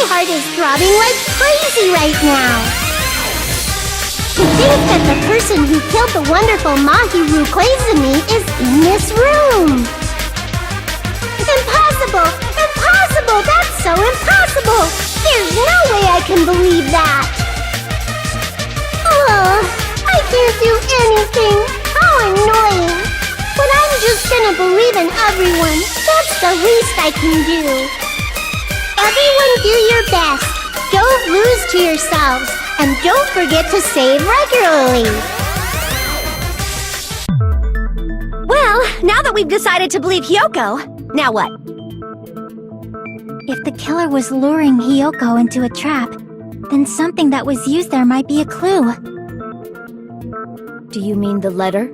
My heart is throbbing like crazy right now. To think that the person who killed the wonderful Mahiru Koizumi is in this room. Impossible! Impossible! That's so impossible! There's no way I can believe that! Oh, I can't do anything! How annoying! But I'm just gonna believe in everyone. That's the least I can do. Everyone do your best. Don't lose to yourselves. And don't forget to save regularly. Well, now that we've decided to believe Hiyoko, now what? If the killer was luring Hiyoko into a trap, then something that was used there might be a clue. Do you mean the letter?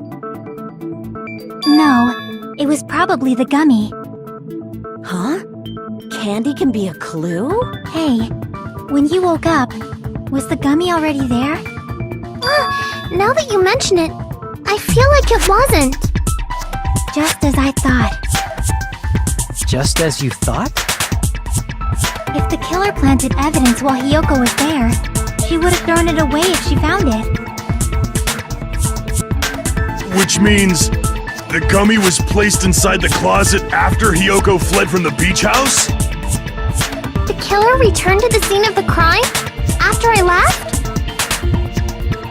No, it was probably the gummy. Huh? Candy can be a clue? Hey, when you woke up, was the gummy already there? Now that you mention it, I feel like it wasn't. Just as I thought. Just as you thought? If the killer planted evidence while Hiyoko was there, she would have thrown it away if she found it. Which means the gummy was placed inside the closet after Hiyoko fled from the beach house? The killer returned to the scene of the crime? After I left?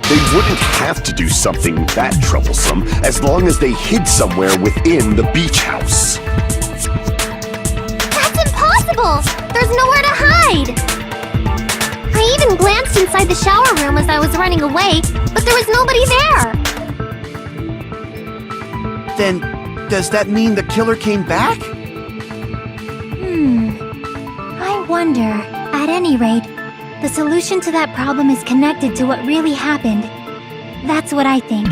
They wouldn't have to do something that troublesome as long as they hid somewhere within the beach house. That's impossible! There's nowhere to hide! I even glanced inside the shower room as I was running away, but there was nobody there! Then, does that mean the killer came back? I wonder. At any rate, the solution to that problem is connected to what really happened. That's what I think.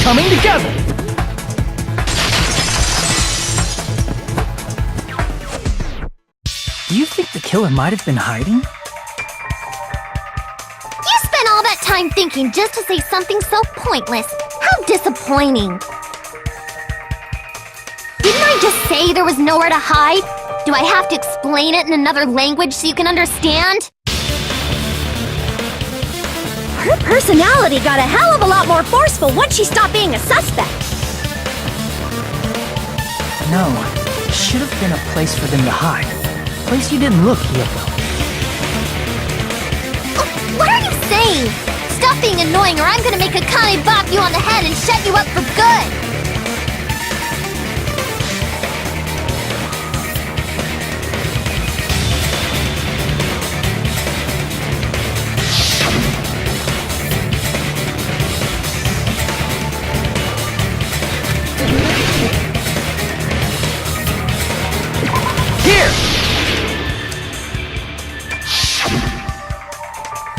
coming together! Do you think the killer might have been hiding? You spent all that time thinking just to say something so pointless. How disappointing. Didn't I just say there was nowhere to hide? Do I have to explain it in another language so you can understand? Her personality got a hell of a lot more forceful once she stopped being a suspect. No, it should have been a place for them to hide. A place you didn't look, Hiyoko. What are you saying? Stop being annoying or I'm gonna make Akane bop you on the head and shut you up for good!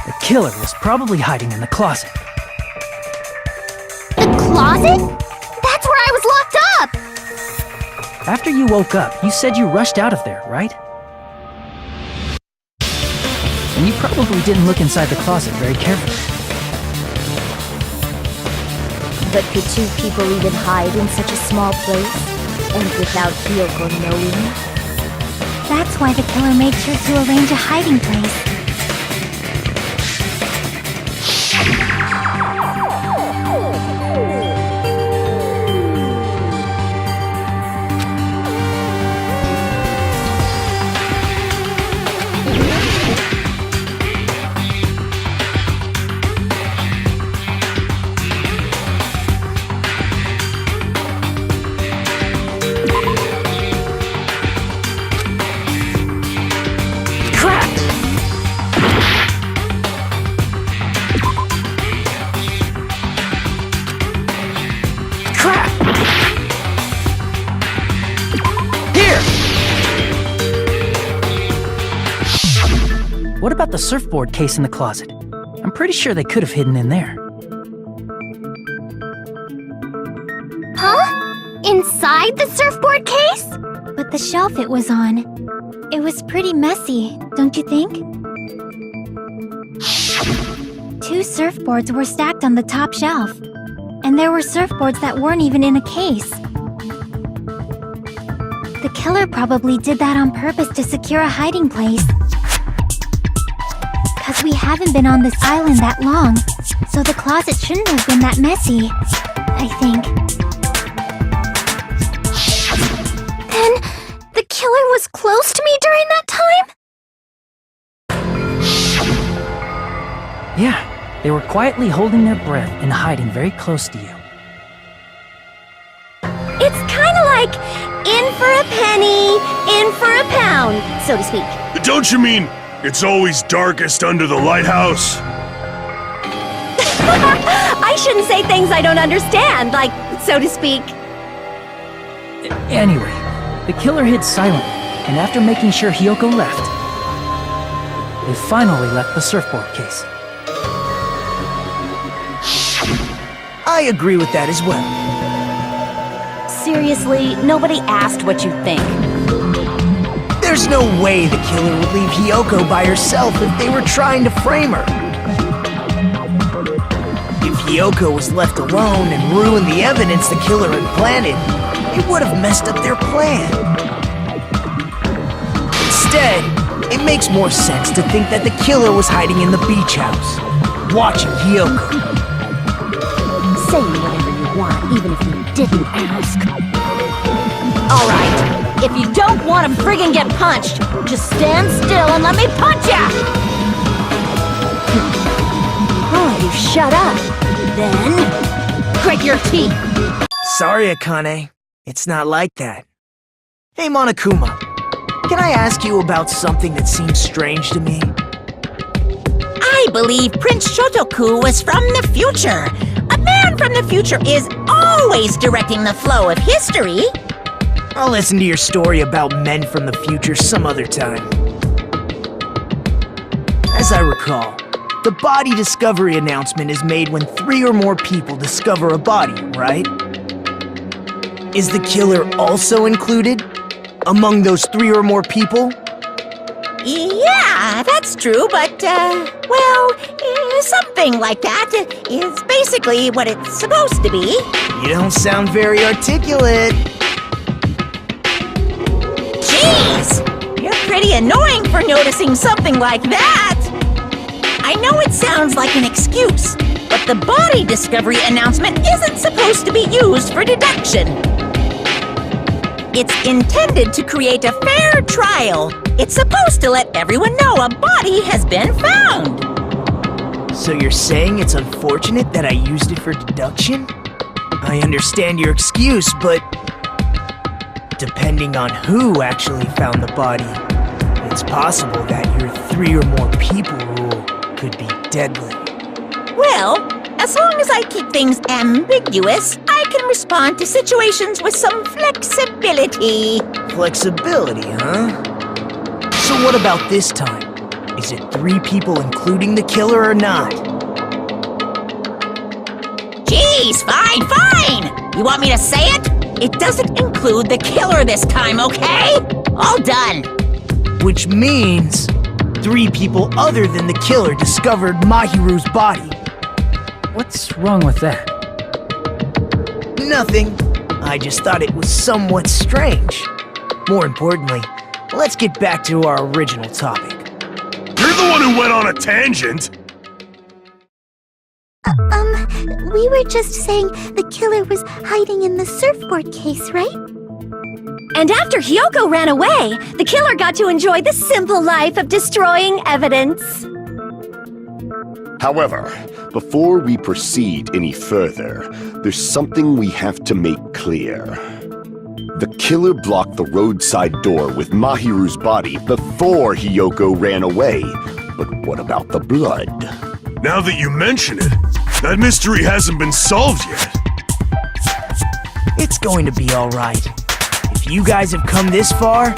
The killer was probably hiding in the closet. The closet? That's where I was locked up! After you woke up, you said you rushed out of there, right? And you probably didn't look inside the closet very carefully. But could two people even hide in such a small place? And without Hiyoko knowing? That's why the killer made sure to arrange a hiding place. What about the surfboard case in the closet? I'm pretty sure they could have hidden in there. Huh? Inside the surfboard case? But the shelf it was on, it was pretty messy, don't you think? Two surfboards were stacked on the top shelf, and there were surfboards that weren't even in a case. The killer probably did that on purpose to secure a hiding place. Because we haven't been on this island that long, so the closet shouldn't have been that messy, I think. Then, the killer was close to me during that time? Yeah, they were quietly holding their breath and hiding very close to you. It's kinda like in for a penny, in for a pound, so to speak. Don't you mean it's always darkest under the lighthouse? I shouldn't say things I don't understand, like, so to speak. Anyway, the killer hid silently, and after making sure Hiyoko left, they finally left the surfboard case. I agree with that as well. Seriously, nobody asked what you think. There's no way the killer would leave Hiyoko by herself if they were trying to frame her. If Hiyoko was left alone and ruined the evidence the killer had planted, it would have messed up their plan. Instead, it makes more sense to think that the killer was hiding in the beach house, watching Hiyoko. Saying whatever you want, even if you didn't ask. Alright, if you don't want to friggin' get punched, just stand still and let me punch ya! Oh, you shut up. Then, grit your teeth. Sorry, Akane. It's not like that. Hey, Monokuma. Can I ask you about something that seems strange to me? I believe Prince Shotoku was from the future. A man from the future is always directing the flow of history. I'll listen to your story about men from the future some other time. As I recall, The body discovery announcement is made when 3 or more people discover a body, right? Is the killer also included among those 3 or more people? Yeah, that's true, but, well, something like that is basically what it's supposed to be. You don't sound very articulate. Jeez! You're pretty annoying for noticing something like that! I know it sounds like an excuse, but the body discovery announcement isn't supposed to be used for deduction. It's intended to create a fair trial. It's supposed to let everyone know a body has been found. So you're saying it's unfortunate that I used it for deduction? I understand your excuse, but depending on who actually found the body, it's possible that your 3 or more people rule could be deadly. Well, as long as I keep things ambiguous, I can respond to situations with some flexibility. Flexibility, huh? So what about this time? Is it 3 people including the killer or not? Jeez, fine! You want me to say it? It doesn't include the killer this time, okay? All done. Which means 3 people other than the killer discovered Mahiru's body. What's wrong with that? Nothing. I just thought it was somewhat strange. More importantly, let's get back to our original topic. You're the one who went on a tangent! We were just saying the killer was hiding in the surfboard case, right? And after Hyoko ran away, the killer got to enjoy the simple life of destroying evidence. However, before we proceed any further, there's something we have to make clear. The killer blocked the roadside door with Mahiru's body before Hyoko ran away. But what about the blood? Now that you mention it, that mystery hasn't been solved yet. It's going to be alright. If you guys have come this far,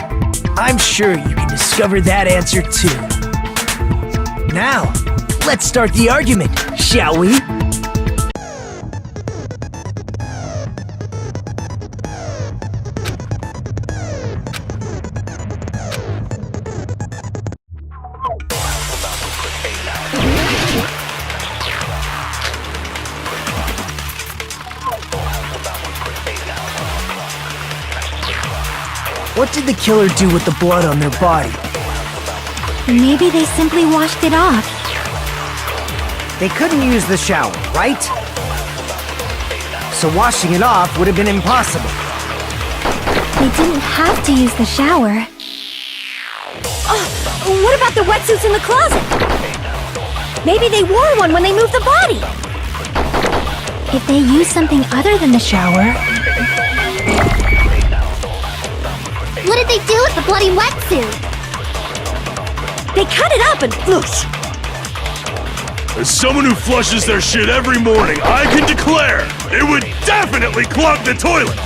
I'm sure you can discover that answer too. Now, let's start the argument, shall we? What did the killer do with the blood on their body? Maybe they simply washed it off. They couldn't use the shower, right? So washing it off would have been impossible. They didn't have to use the shower. Oh, what about the wetsuits in the closet? Maybe they wore one when they moved the body. If they used something other than the shower... What did they do with the bloody wetsuit? They cut it up and whoosh. As someone who flushes their shit every morning, I can declare it would definitely clog the toilet!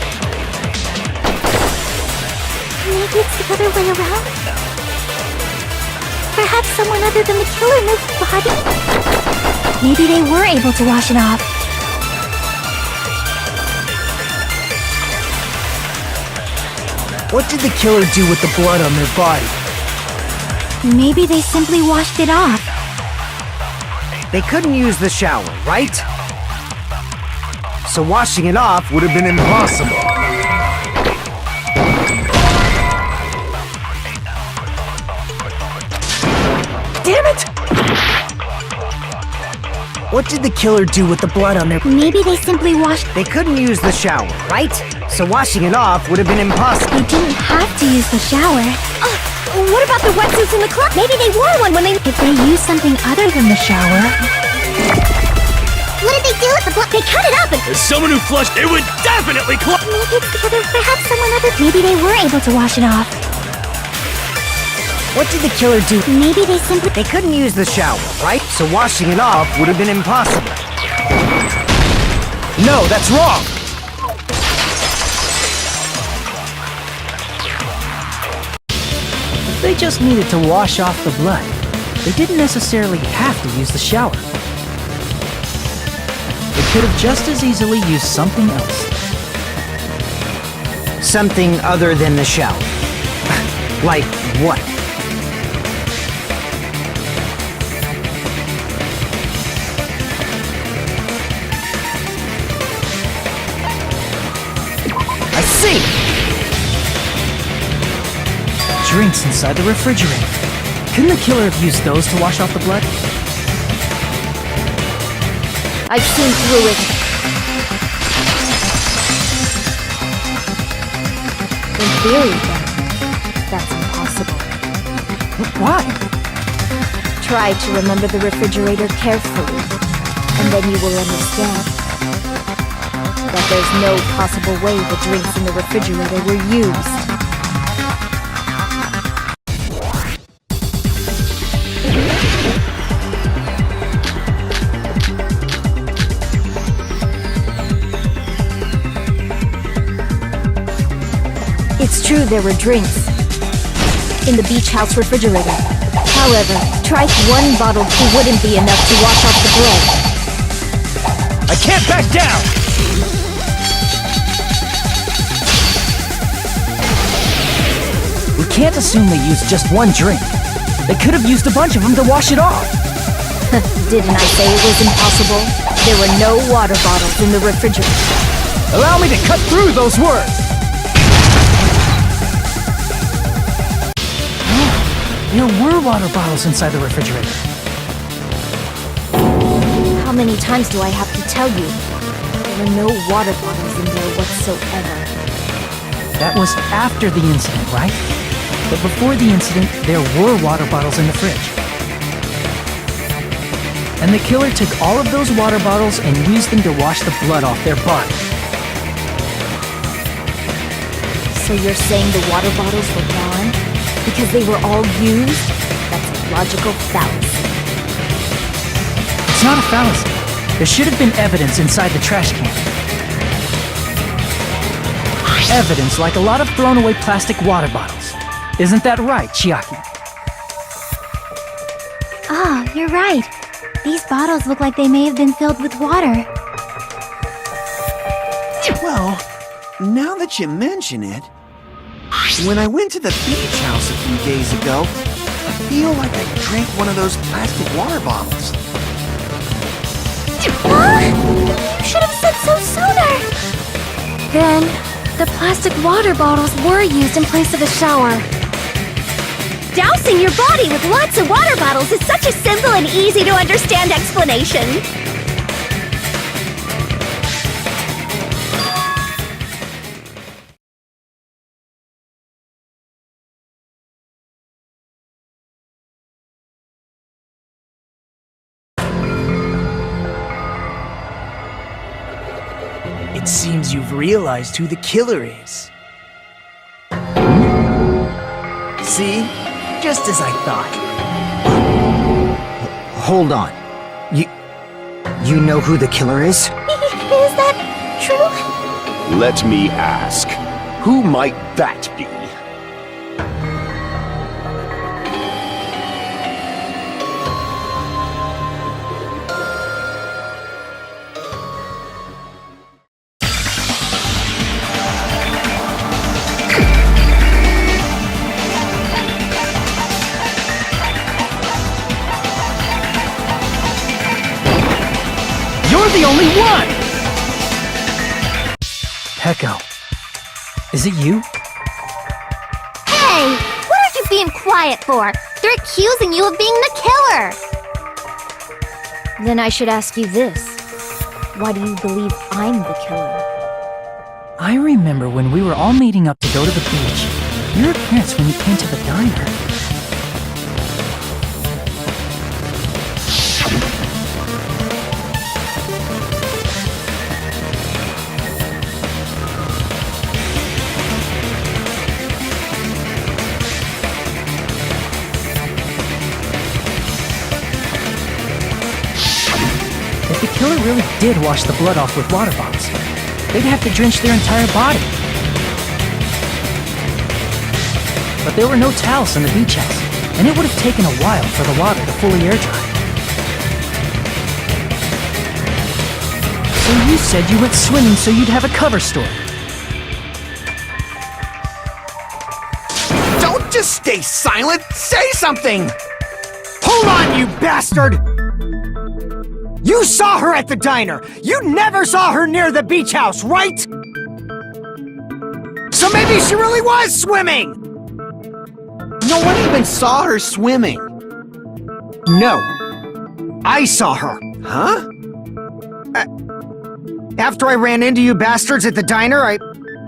Maybe it's the other way around? Perhaps someone other than the killer moved the body? Maybe they were able to wash it off. What did the killer do with the blood on their body? Maybe they simply washed it off. They couldn't use the shower, right? So washing it off would have been impossible. Damn it! What did the killer do with the blood on their... Maybe they simply washed... They couldn't use the shower, right? So washing it off would have been impossible. They didn't have to use the shower. What about the wetsuits in the closet? Maybe they wore one when they... If they used something other than the shower... What did they do with the blood? They cut it up and... As someone who flushed, it would definitely clog... Maybe it's the other... Perhaps someone other... Maybe they were able to wash it off. What did the killer do? Maybe they simply... They couldn't use the shower, right? So washing it off would have been impossible. No, that's wrong! They just needed to wash off the blood. they didn't necessarily have to use the shower. They could have just as easily used something else. Something other than the shower. Like what? I see! Drinks inside the refrigerator. Couldn't the killer have used those to wash off the blood? I've seen through it. In theory, then, that's impossible. Why? Try to remember the refrigerator carefully, and then you will understand that there's no possible way the drinks in the refrigerator were used. It's true there were drinks in the beach house refrigerator. However, Trike one bottle too wouldn't be enough to wash off the blood. I can't back down! We can't assume they used just one drink. They could have used a bunch of them to wash it off. Didn't I say it was impossible? There were no water bottles in the refrigerator. Allow me to cut through those words! There were water bottles inside the refrigerator. How many times do I have to tell you? There were no water bottles in there whatsoever. That was after the incident, right? But before the incident, there were water bottles in the fridge. And the killer took all of those water bottles and used them to wash the blood off their body. So you're saying the water bottles were gone? Because they were all used? That's a logical fallacy. It's not a fallacy. There should have been evidence inside the trash can. Evidence like a lot of thrown away plastic water bottles. Isn't that right, Chiaki? Oh, you're right. These bottles look like they may have been filled with water. Well, now that you mention it, when I went to the beach house a few days ago, I feel like I drank one of those plastic water bottles. You should have said so sooner! Then, the plastic water bottles were used in place of a shower. Dousing your body with lots of water bottles is such a simple and easy to understand explanation. It seems you've realized who the killer is. See? Just as I thought. Hold on. You know who the killer is? Is that true? Let me ask, who might that be? You're the only one! Peko. Is it you? Hey! What are you being quiet for? They're accusing you of being the killer! Then I should ask you this. Why do you believe I'm the killer? I remember when we were all meeting up to go to the beach. Your appearance when you came to the diner. If the killer really did wash the blood off with water bottles, they'd have to drench their entire body. But there were no towels in the beach house. and it would have taken a while for the water to fully air dry. So you said you went swimming so you'd have a cover story. Don't just stay silent! Say something! Hold on, you bastard! You saw her at the diner! You never saw her near the beach house, right? So maybe she really was swimming! No one even saw her swimming. No. I saw her. Huh? After I ran into you bastards at the diner, I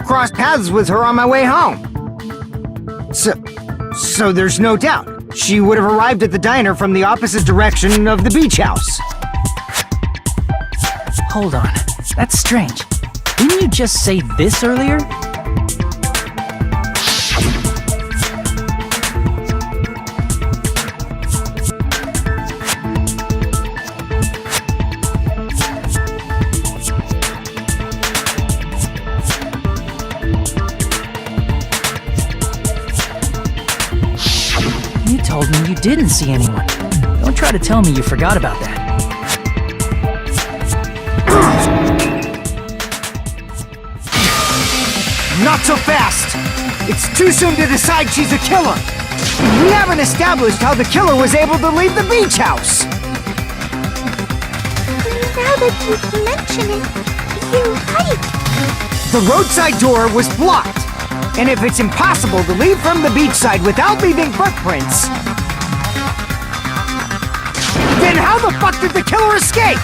crossed paths with her on my way home. So there's no doubt. She would have arrived at the diner from the opposite direction of the beach house. Hold on, that's strange. Didn't you just say this earlier? You told me you didn't see anyone. Don't try to tell me you forgot about that. Not so fast! It's too soon to decide she's a killer! We haven't established how the killer was able to leave the beach house! Now that you mention it, you're right. The roadside door was blocked! And if it's impossible to leave from the beachside without leaving footprints, then how the fuck did the killer escape?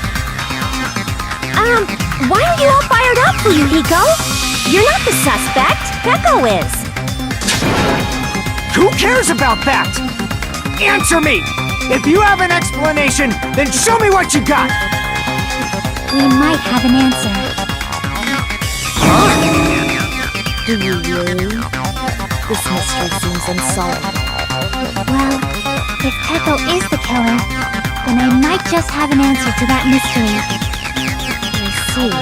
Why are you all fired up, Hiko? You're not the suspect. Peko is. Who cares about that? Answer me! If you have an explanation, then show me what you got! We might have an answer. Do you really? This mystery seems unsolved. Well, if Peko is the killer, then I might just have an answer to that mystery. I see.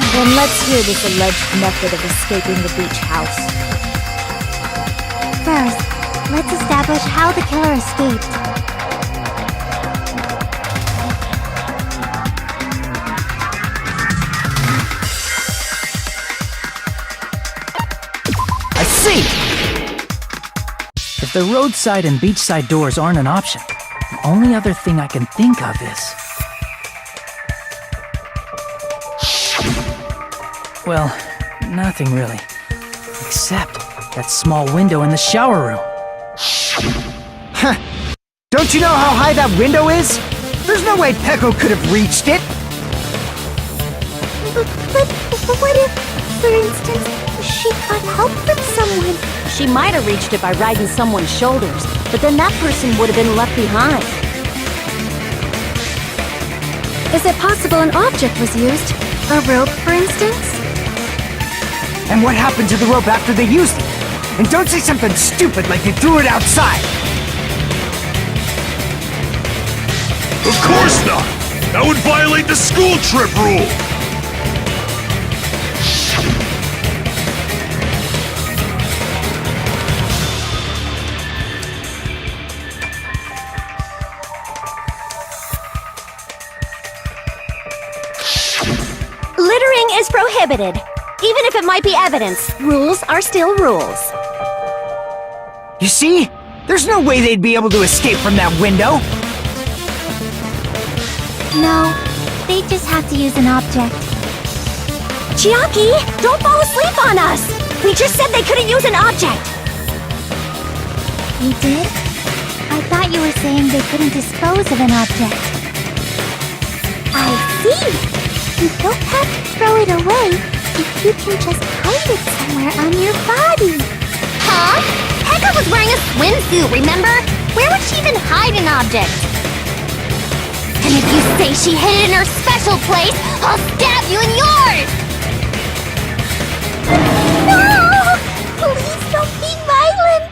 Then let's hear this alleged method of escaping the beach house. First, let's establish how the killer escaped. I see! If the roadside and beachside doors aren't an option, the only other thing I can think of is... Well, nothing really. Except that small window in the shower room. Huh. Don't you know how high that window is? There's no way Peko could have reached it! But what if, for instance, she got help from someone? She might have reached it by riding someone's shoulders, but then that person would have been left behind. Is it possible an object was used? A rope, for instance? And what happened to the rope after they used it? And don't say something stupid like they threw it outside! Of course not! That would violate the school trip rule! Littering is prohibited. Even if it might be evidence, rules are still rules. You see? There's no way they'd be able to escape from that window! No, they just have to use an object. Chiaki, don't fall asleep on us! We just said they couldn't use an object! You did? I thought you were saying they couldn't dispose of an object. I see! You don't have to throw it away if you can just hide it somewhere on your body. Huh? Pekka was wearing a swimsuit, remember? Where would she even hide an object? And if you say she hid it in her special place, I'll stab you in yours! No! Please don't be violent!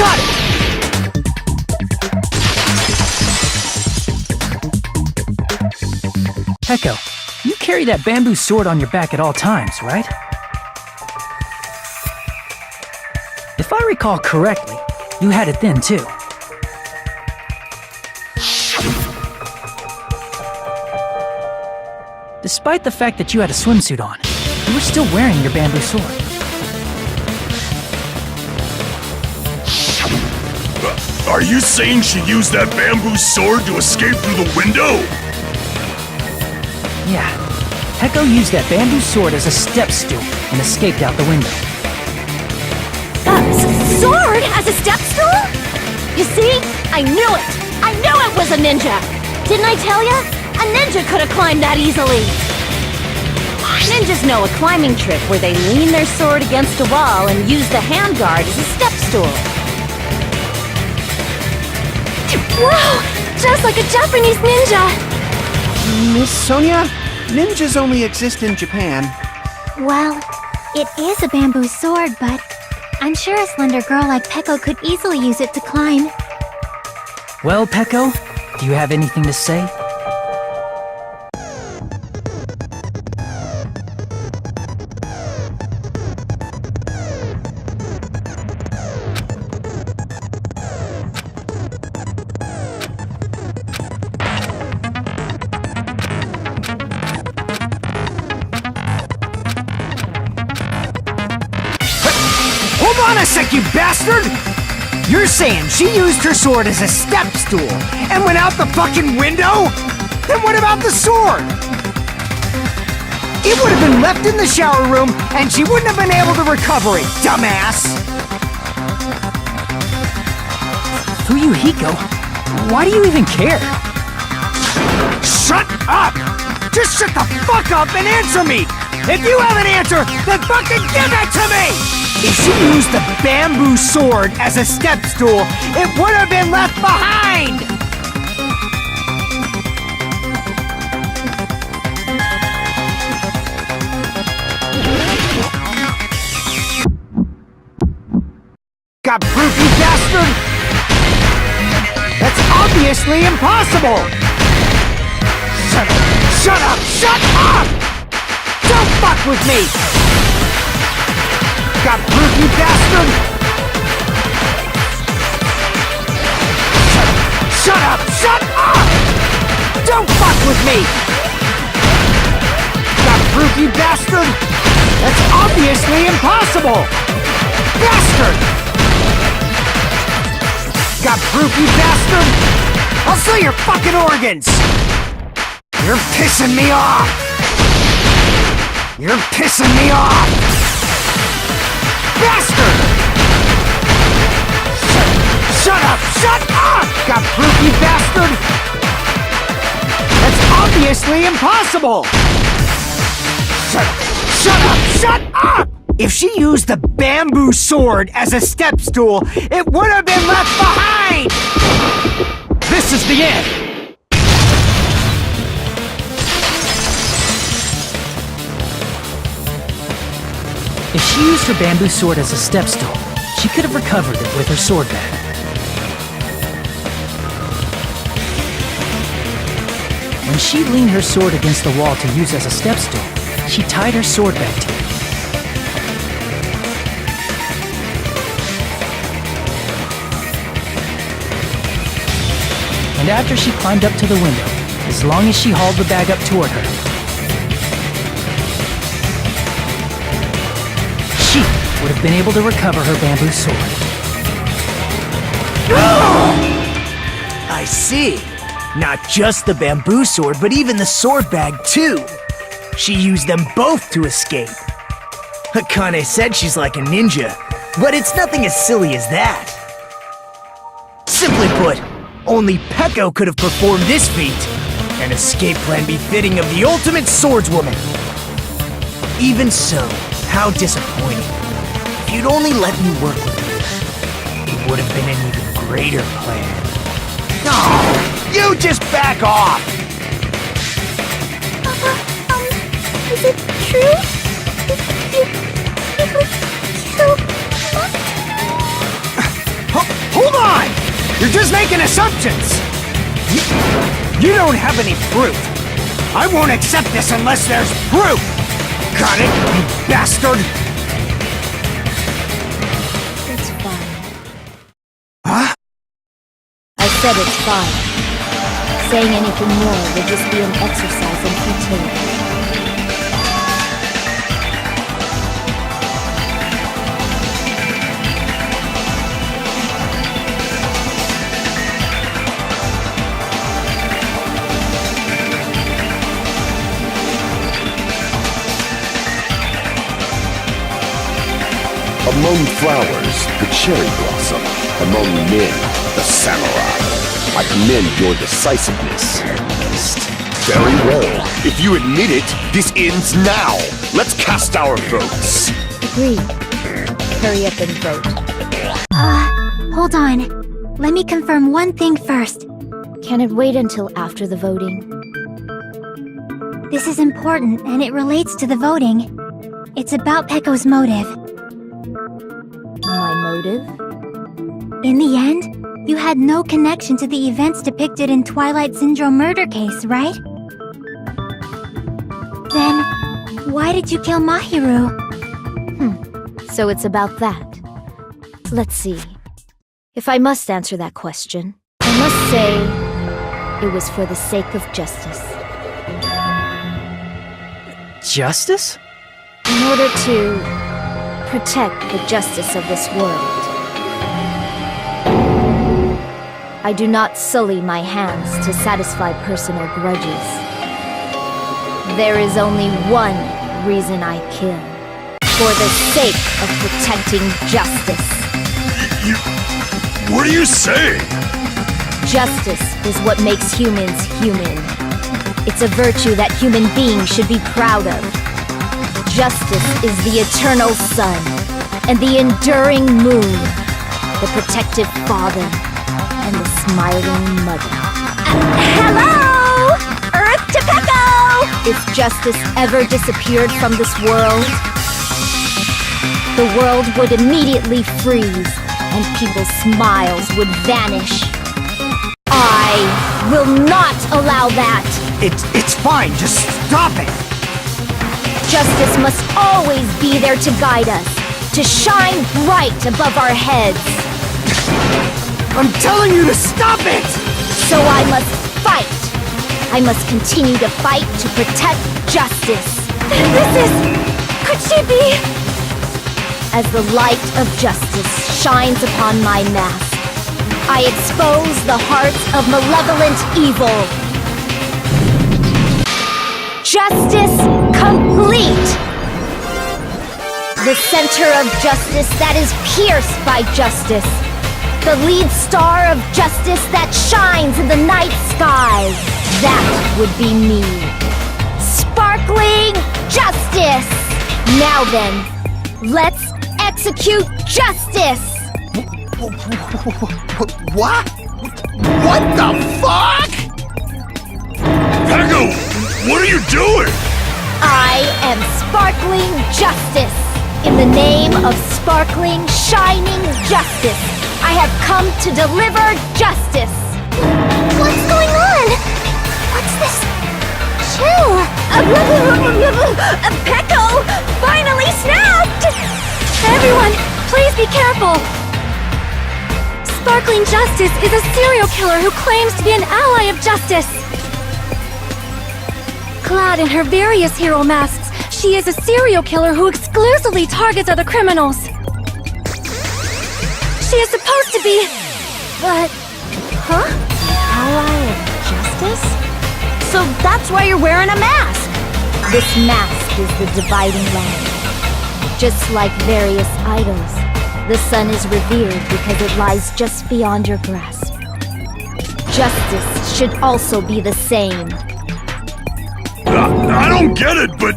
Got it! Peko, you carry that bamboo sword on your back at all times, right? If I recall correctly, you had it then too. Despite the fact that you had a swimsuit on, you were still wearing your bamboo sword. Are you saying she used that bamboo sword to escape through the window? Yeah, Peko used that bamboo sword as a step stool and escaped out the window. Sword as a step stool? You see? I knew it! I knew it was a ninja! Didn't I tell ya? A ninja could have climbed that easily! Ninjas know a climbing trick where they lean their sword against a wall and use the handguard as a step stool. Wow! Just like a Japanese ninja! Miss Sonia, ninjas only exist in Japan. Well, it is a bamboo sword, but I'm sure a slender girl like Peko could easily use it to climb. Well, Peko, do you have anything to say? Hold on a sec, you bastard! You're saying she used her sword as a step stool and went out the fucking window? Then what about the sword? It would have been left in the shower room and she wouldn't have been able to recover it, dumbass! Fuyuhiko, why do you even care? Shut up! Just shut the fuck up and answer me! If you have an answer, then fucking give it to me! If she used the bamboo sword as a step stool, it would have been left behind! Got proof, you bastard? That's obviously impossible! Shut up! Shut up! Don't fuck with me! Got proof, you bastard? Shut up! Shut up! Don't fuck with me! Got proof, you bastard? That's obviously impossible! Bastard! Got proof, you bastard? I'll sell your fucking organs! You're pissing me off! You're pissing me off! Bastard! Shut up! Shut up! Got proof, you bastard? That's obviously impossible! Shut up! Shut up! If she used the bamboo sword as a step stool, it would have been left behind! This is the end! If she used her bamboo sword as a step stool, she could have recovered it with her sword bag. When she leaned her sword against the wall to use as a step stool, she tied her sword bag to it. And after she climbed up to the window, as long as she hauled the bag up toward her, she would have been able to recover her bamboo sword. I see. Not just the bamboo sword, but even the sword bag, too. She used them both to escape. Akane said she's like a ninja, but it's nothing as silly as that. Simply put, only Peko could have performed this feat. An escape plan befitting of the ultimate swordswoman. Even so, how disappointing. If you'd only let me work with you, it would have been an even greater plan. Oh, you just back off! Is it true? You making assumptions! You don't have any proof. I won't accept this unless there's proof! Got it, you bastard? It's fine. Huh? I said it's fine. Saying anything more would just be an exercise in futility. Among flowers, the cherry blossom. Among men, the samurai. I commend your decisiveness. Very well. If you admit it, this ends now. Let's cast our votes. Agreed. Hurry up and vote. Hold on. Let me confirm one thing first. Can it wait until after the voting? This is important, and it relates to the voting. It's about Pecco's motive. My motive? In the end, you had no connection to the events depicted in Twilight Syndrome murder case, right? Then, why did you kill Mahiru? So it's about that. Let's see. If I must answer that question, I must say it was for the sake of justice. Justice? In order to protect the justice of this world. I do not sully my hands to satisfy personal grudges. There is only one reason I kill. For the sake of protecting justice. What are you saying? Justice is what makes humans human. It's a virtue that human beings should be proud of. Justice is the eternal sun and the enduring moon, the protective father and the smiling mother. Hello! Earth to Pecco! If justice ever disappeared from this world, the world would immediately freeze and people's smiles would vanish. I will not allow that! It's fine, just stop it! Justice must always be there to guide us, to shine bright above our heads. I'm telling you to stop it! So I must fight. I must continue to fight to protect justice. Could she be? As the light of justice shines upon my mask, I expose the hearts of malevolent evil. Justice complete! The center of justice that is pierced by justice. The lead star of justice that shines in the night sky. That would be me. Sparkling justice! Now then, let's execute justice! What? What the fuck? Pecco, what are you doing? I am sparkling justice. In the name of sparkling, shining justice, I have come to deliver justice. What's going on? What's this? Chill. Pecco finally snapped! Everyone, please be careful! Sparkling Justice is a serial killer who claims to be an ally of justice. Clad in her various hero masks, she is a serial killer who exclusively targets other criminals. She is supposed to be... but... Huh? Ally of justice? So that's why you're wearing a mask! This mask is the dividing line. Just like various idols, the sun is revered because it lies just beyond your grasp. Justice should also be the same. I don't get it, but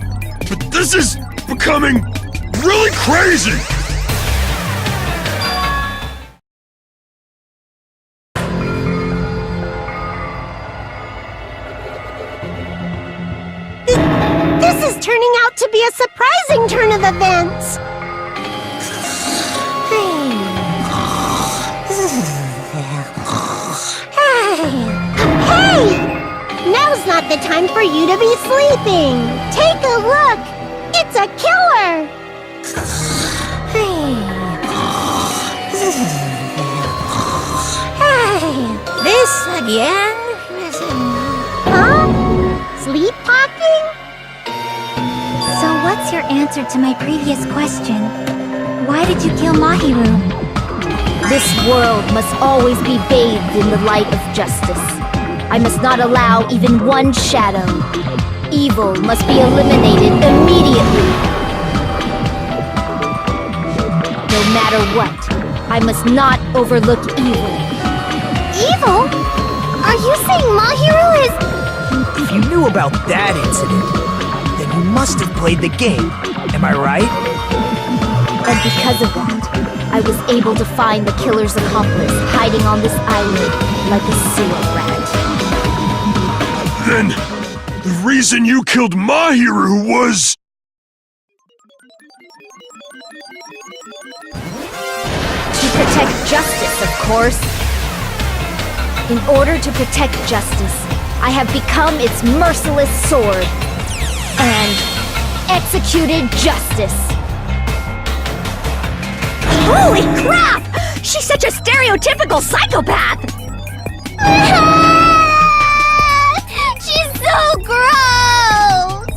this is becoming really crazy! This is turning out to be a surprising turn of events. not the time for you to be sleeping. Take a look. It's a killer. This again? Huh? Sleepwalking? So what's your answer to my previous question? Why did you kill Mahiru? This world must always be bathed in the light of justice. I must not allow even one shadow. Evil must be eliminated immediately. No matter what, I must not overlook evil. Evil? Are you saying Mahiru is... If you knew about that incident, then you must have played the game. Am I right? And because of that, I was able to find the killer's accomplice hiding on this island like a sewer rat. Then, the reason you killed Mahiru was... To protect justice, of course. In order to protect justice, I have become its merciless sword and executed justice. Holy crap! She's such a stereotypical psychopath! She's so gross!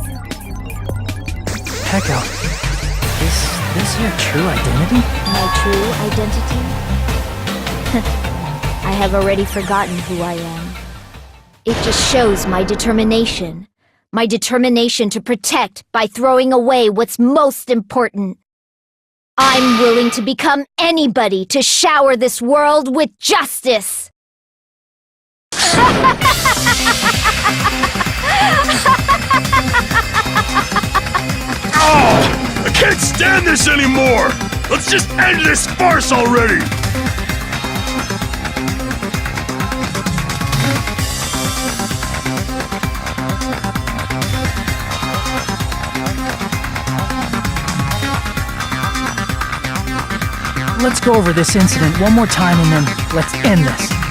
Peko, is this your true identity? My true identity? I have already forgotten who I am. It just shows my determination. My determination to protect by throwing away what's most important. I'm willing to become anybody to shower this world with justice. Oh! I can't stand this anymore! Let's just end this farce already! Let's go over this incident one more time and then let's end this.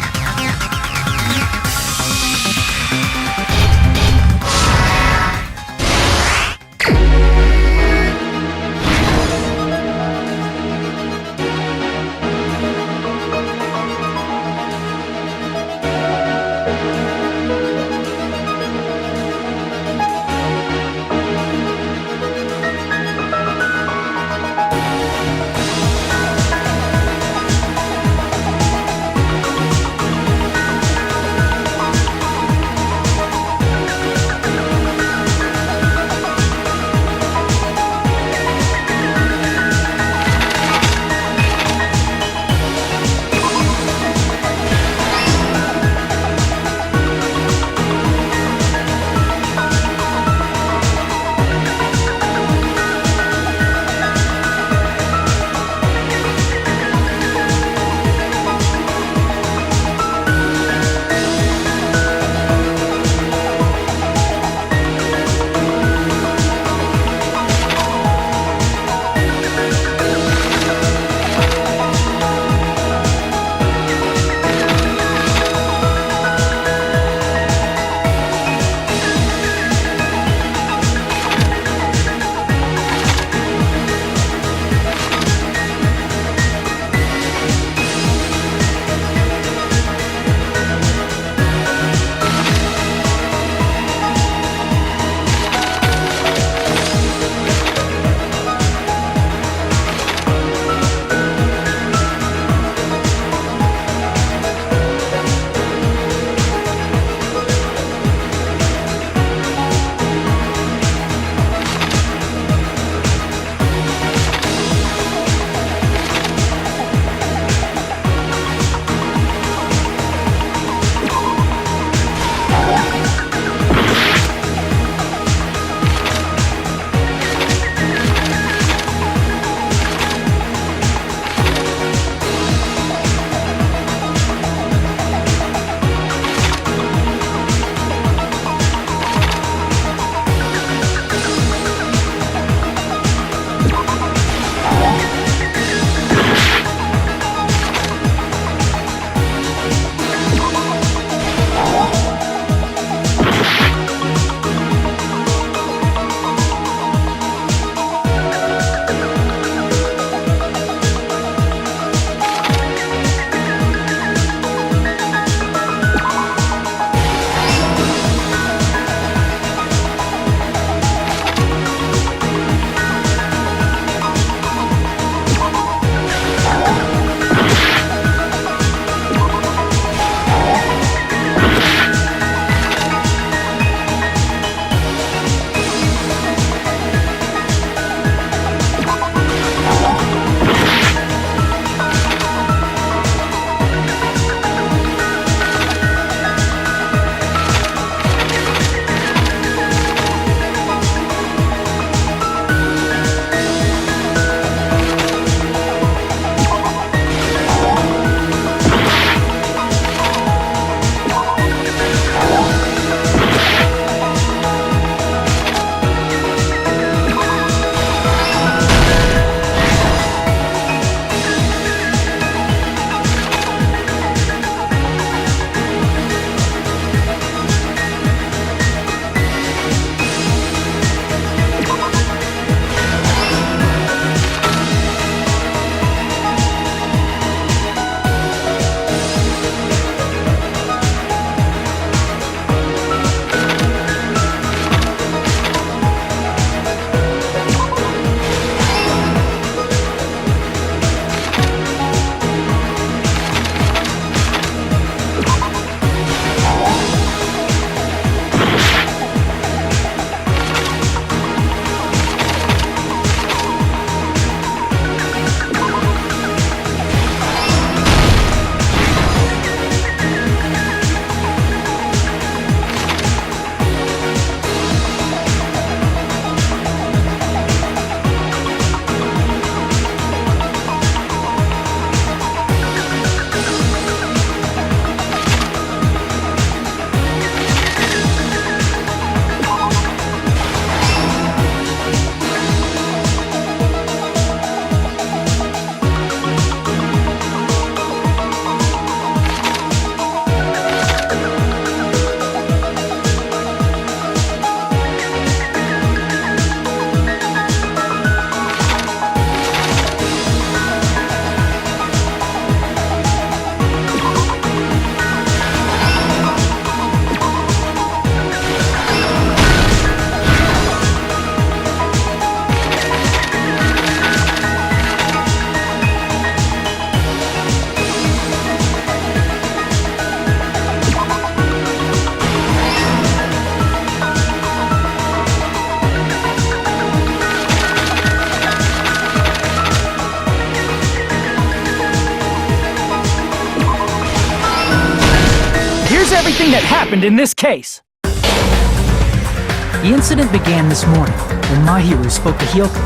everything that happened in this case. The incident began this morning when Mahiru spoke to Hyoko.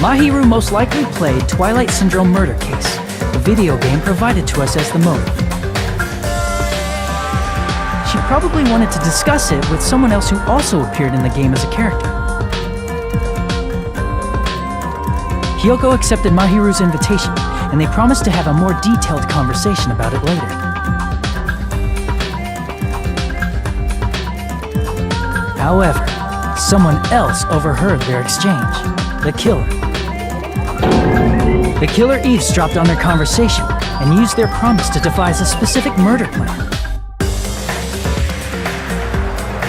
Mahiru most likely played Twilight Syndrome Murder Case, the video game provided to us as the motive. She probably wanted to discuss it with someone else who also appeared in the game as a character. Hyoko accepted Mahiru's invitation, and they promised to have a more detailed conversation about it later. However, someone else overheard their exchange. The killer. The killer eavesdropped on their conversation and used their promise to devise a specific murder plan.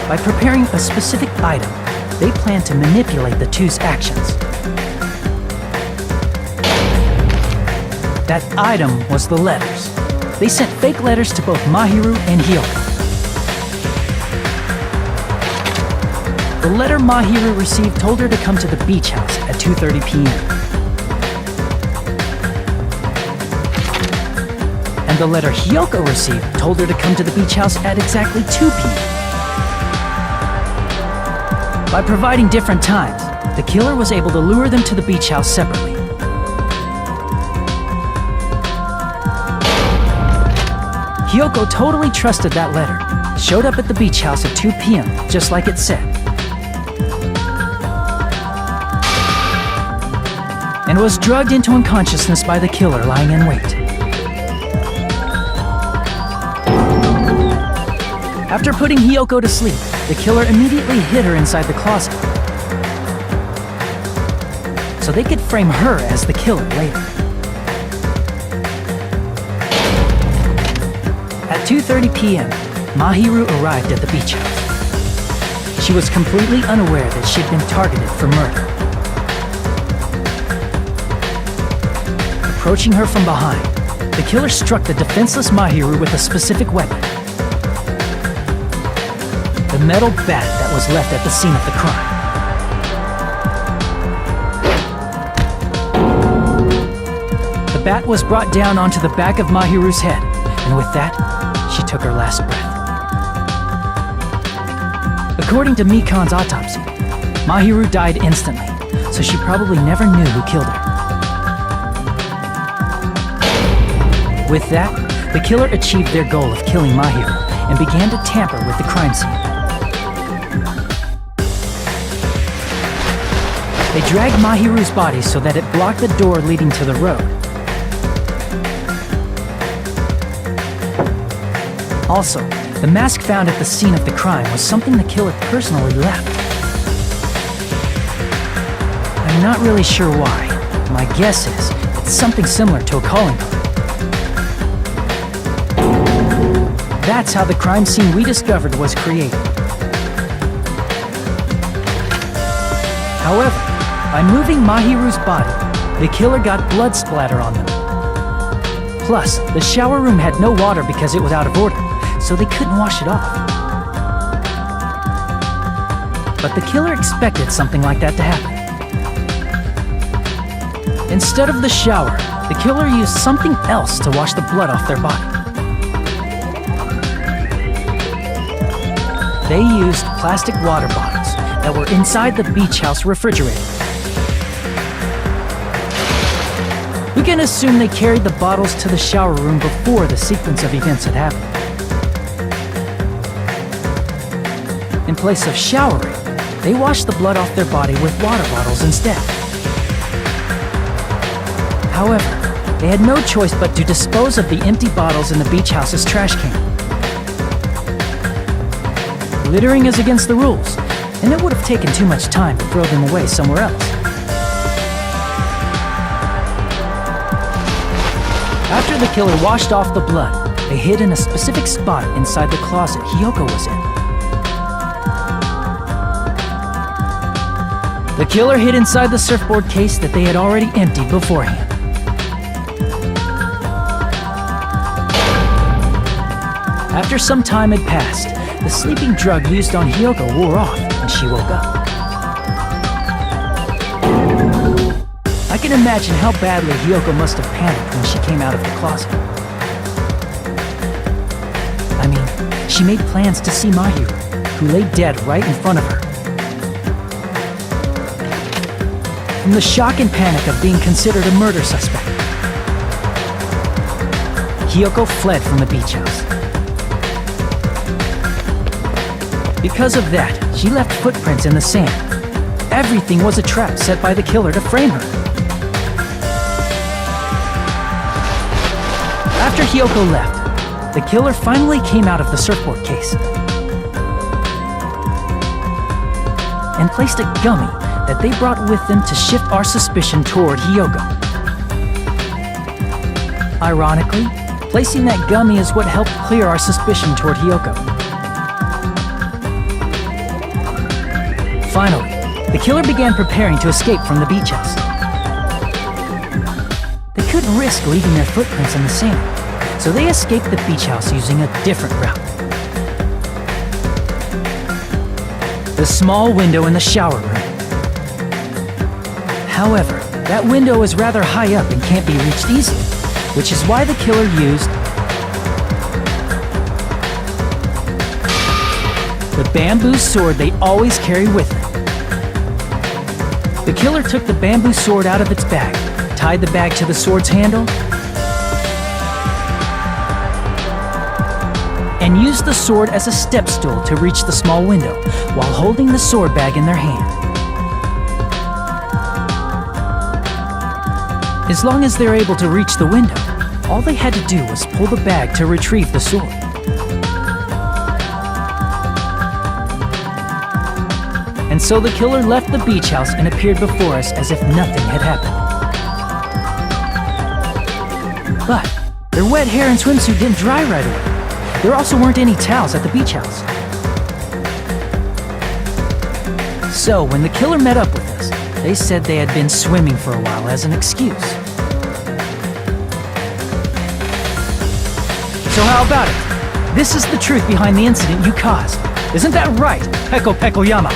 By preparing a specific item, they planned to manipulate the two's actions. That item was the letters. They sent fake letters to both Mahiru and Hyoko. The letter Mahiru received told her to come to the beach house at 2:30 p.m. And the letter Hyoko received told her to come to the beach house at exactly 2 p.m. By providing different times, the killer was able to lure them to the beach house separately. Hyoko totally trusted that letter, showed up at the beach house at 2 p.m., just like it said, and was drugged into unconsciousness by the killer lying in wait. After putting Hyoko to sleep, the killer immediately hid her inside the closet, so they could frame her as the killer later. At 2:30 p.m., Mahiru arrived at the beach house. She was completely unaware that she'd been targeted for murder. Approaching her from behind, the killer struck the defenseless Mahiru with a specific weapon. The metal bat that was left at the scene of the crime. The bat was brought down onto the back of Mahiru's head, and with that, she took her last breath. According to Mikan's autopsy, Mahiru died instantly, so she probably never knew who killed her. With that, the killer achieved their goal of killing Mahiru and began to tamper with the crime scene. They dragged Mahiru's body so that it blocked the door leading to the road. Also, the mask found at the scene of the crime was something the killer personally left. I'm not really sure why. My guess is it's something similar to a calling card. That's how the crime scene we discovered was created. However, by moving Mahiru's body, the killer got blood splatter on them. Plus, the shower room had no water because it was out of order, so they couldn't wash it off. But the killer expected something like that to happen. Instead of the shower, the killer used something else to wash the blood off their body. They used plastic water bottles that were inside the beach house refrigerator. We can assume they carried the bottles to the shower room before the sequence of events had happened. In place of showering, they washed the blood off their body with water bottles instead. However, they had no choice but to dispose of the empty bottles in the beach house's trash can. Littering is against the rules, and it would have taken too much time to throw them away somewhere else. After the killer washed off the blood, they hid in a specific spot inside the closet Hyoko was in. The killer hid inside the surfboard case that they had already emptied beforehand. After some time had passed, the sleeping drug used on Hyoko wore off and she woke up. I can imagine how badly Hiyoko must have panicked when she came out of the closet. I mean, she made plans to see Mahiru, who lay dead right in front of her. From the shock and panic of being considered a murder suspect, Hiyoko fled from the beach house. Because of that, she left footprints in the sand. Everything was a trap set by the killer to frame her. After Hiyoko left, the killer finally came out of the surfboard case and placed a gummy that they brought with them to shift our suspicion toward Hiyoko. Ironically, placing that gummy is what helped clear our suspicion toward Hiyoko. Finally, the killer began preparing to escape from the beach house. They couldn't risk leaving their footprints in the sand, so they escaped the beach house using a different route. The small window in the shower room. However, that window is rather high up and can't be reached easily, which is why the killer used the bamboo sword they always carry with them. The killer took the bamboo sword out of its bag, tied the bag to the sword's handle, and used the sword as a step stool to reach the small window while holding the sword bag in their hand. As long as they're able to reach the window, all they had to do was pull the bag to retrieve the sword. And so the killer left the beach house and appeared before us as if nothing had happened. But their wet hair and swimsuit didn't dry right away. There also weren't any towels at the beach house. So when the killer met up with us, they said they had been swimming for a while as an excuse. So how about it? This is the truth behind the incident you caused. Isn't that right, Peko Peko Yama?